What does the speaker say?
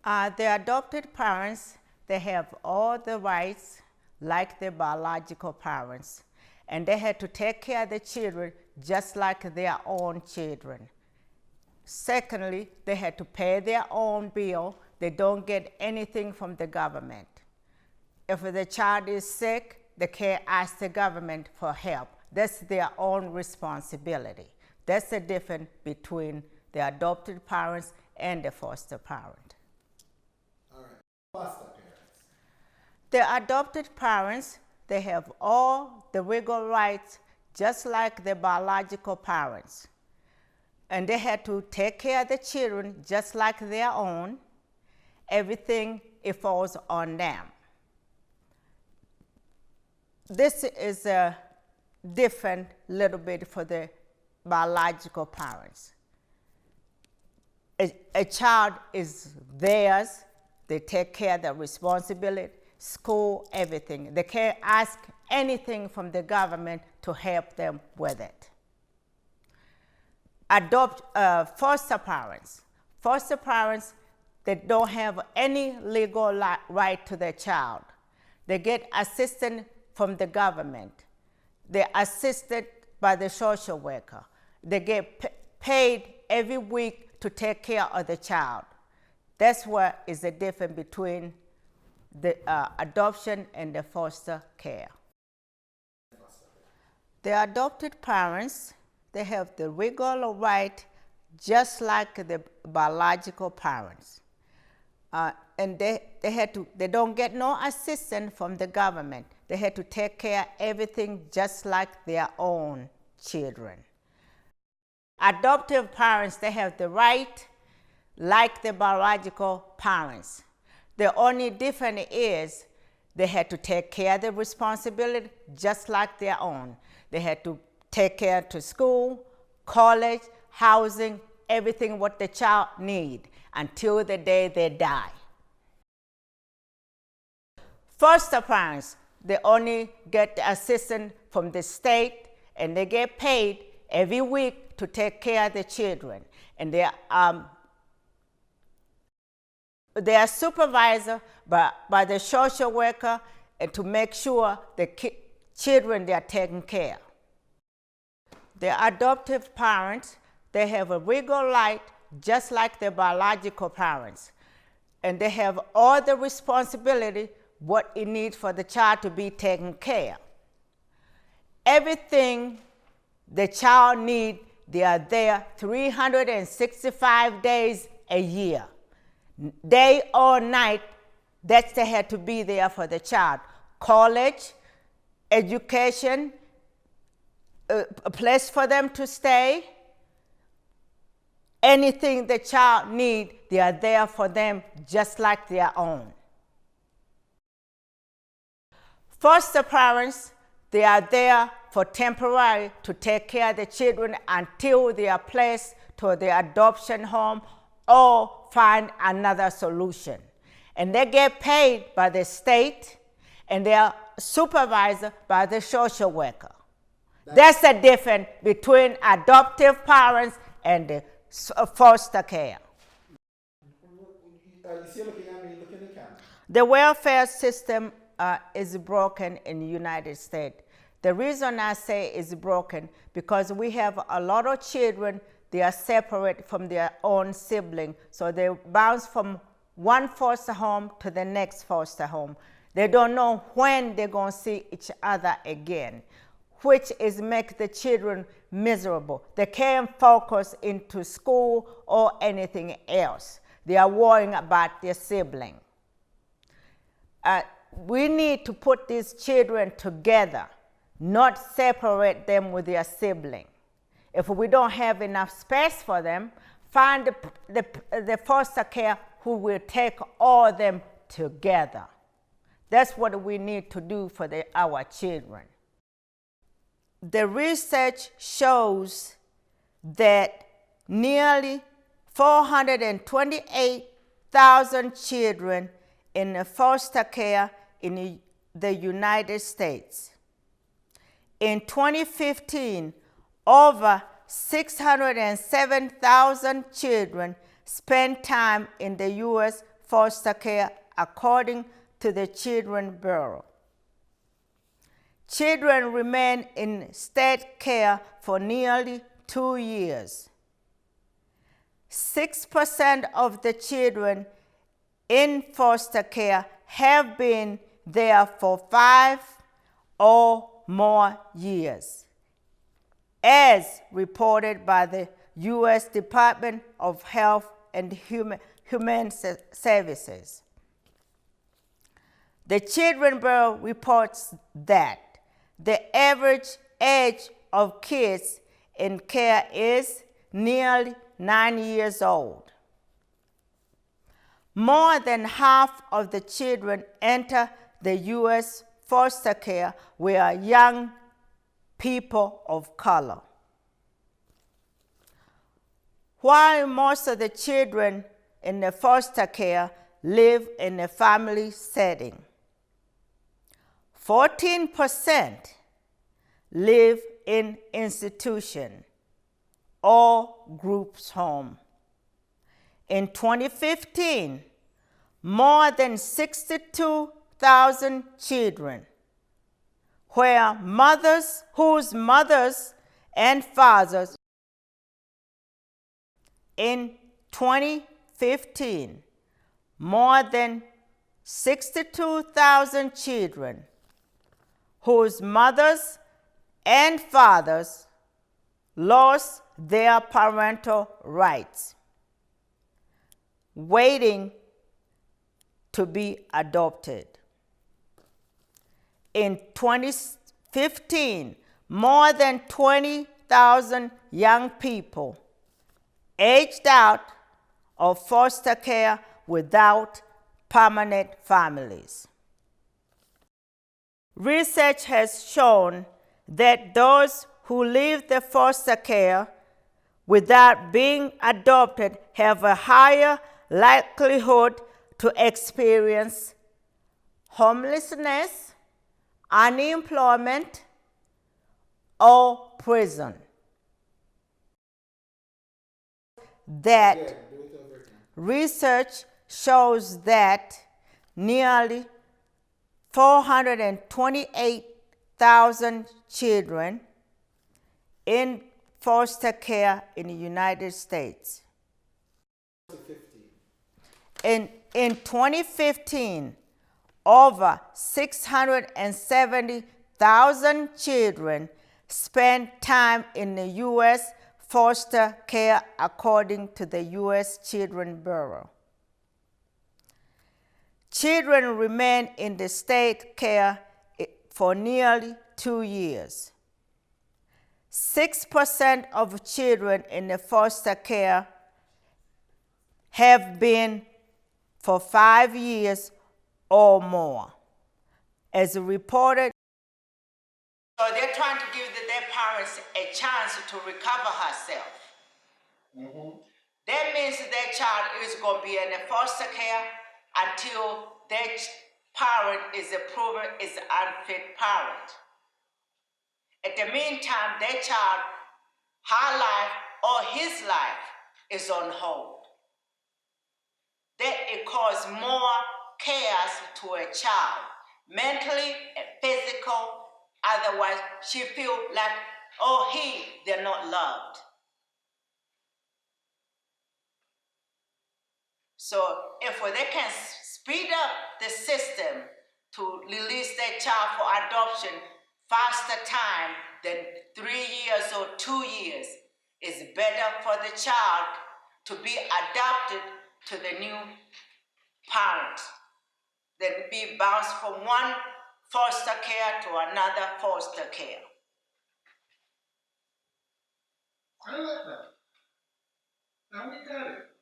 The adopted parents, they have all the rights like their biological parents, and they had to take care of the children just like their own children. Secondly, they had to pay their own bill. They don't get anything from the government. If the child is sick, they can't ask the government for help. That's their own responsibility. That's the difference between the adopted parents and the foster parent. All right. Foster parents. The adopted parents, they have all the legal rights just like the biological parents. And they had to take care of the children just like their own. Everything, it falls on them. This is a different little bit for the biological parents. A child is theirs. They take care of the responsibility, school, everything. They can't ask anything from the government to help them with it. Foster parents. Foster parents, they don't have any legal right to their child. They get assistance from the government. They're assisted by the social worker. They get paid every week to take care of the child. That's what is the difference between the adoption and the foster care. The adopted parents, they have the legal right just like the biological parents. And they don't get no assistance from the government. They had to take care of everything just like their own children. Adoptive parents, they have the right like the biological parents. The only difference is they had to take care of the responsibility just like their own. They had to take care to school, college, housing, everything what the child need until the day they die. Foster parents, they only get assistance from the state and they get paid every week to take care of the children. And they are supervised by the social worker and to make sure the children they are taken care of. The adoptive parents, they have a legal right just like the biological parents. And they have all the responsibility what it needs for the child to be taken care of. Everything the child needs, they are there 365 days a year. Day or night, that they had to be there for the child. College, education, a place for them to stay. Anything the child needs, they are there for them just like their own. Foster parents, they are there for temporary to take care of the children until they are placed to the adoption home or find another solution. And they get paid by the state and they are supervised by the social worker. That's the difference between adoptive parents and the foster care. The welfare system is broken in the United States. The reason I say it's broken because we have a lot of children, they are separate from their own sibling. So they bounce from one foster home to the next foster home. They don't know when they're going to see each other again, which is make the children miserable. They can't focus into school or anything else. They are worrying about their sibling. We need to put these children together, not separate them with their sibling. If we don't have enough space for them, find the foster care who will take all of them together. That's what we need to do for our children. The research shows that nearly 428,000 children in foster care in the United States. In 2015, over 607,000 children spent time in the U.S. foster care according to the Children's Bureau. Children remain in state care for nearly 2 years. 6% of the children in foster care have been there for 5 or more years, as reported by the U.S. Department of Health and Human Services. The Children's Bureau reports that the average age of kids in care is nearly 9 years old. More than half of the children enter the U.S. foster care were young people of color. While most of the children in the foster care live in a family setting, 14% live in institution or groups home. In 2015, more than 62,000 children whose mothers and fathers. In 2015, more than 62,000 children whose mothers and fathers lost their parental rights, waiting to be adopted. In 2015, more than 20,000 young people aged out of foster care without permanent families. Research has shown that those who leave the foster care without being adopted have a higher likelihood to experience homelessness, unemployment, or prison. That research shows that nearly 428,000 children in foster care in the United States. In 2015, over 670,000 children spent time in the U.S. foster care according to the U.S. Children's Bureau. Children remain in the state care for nearly 2 years. 6% of children in the foster care have been for 5 years or more, as reported. So they're trying to give their parents a chance to recover herself. Mm-hmm. That means their child is going to be in the foster care until their parent is proven is an unfit parent. At the meantime, their child, her life or his life is on hold. That it causes more chaos to a child, mentally and physical. Otherwise, she feels like, they're not loved. So if they can speed up the system to release their child for adoption faster time than 3 years or 2 years, it's better for the child to be adopted to the new parent than be bounced from one foster care to another foster care. I like that. Now we got it.